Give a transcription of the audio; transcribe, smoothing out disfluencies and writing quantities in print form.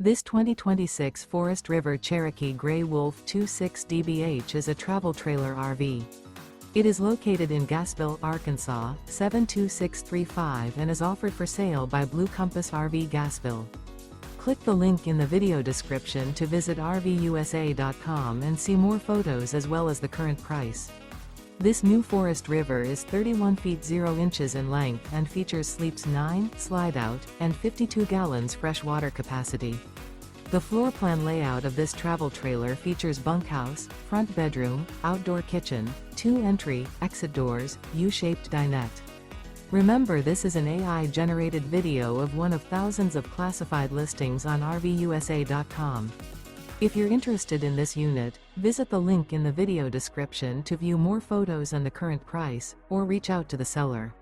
This 2026 Forest River Cherokee Grey Wolf 26 DBH is a travel trailer RV. It is located in Gassville, Arkansas, 72635 and is offered for sale by Blue Compass RV Gassville. Click the link in the video description to visit RVUSA.com and see more photos as well as the current price. This new Forest River is 31 feet 0 inches in length and features sleeps 9, slide-out, and 52 gallons fresh water capacity. The floor plan layout of this travel trailer features bunkhouse, front bedroom, outdoor kitchen, 2 entry, exit doors, U-shaped dinette. Remember, this is an AI-generated video of one of thousands of classified listings on RVUSA.com. If you're interested in this unit, visit the link in the video description to view more photos and the current price, or reach out to the seller.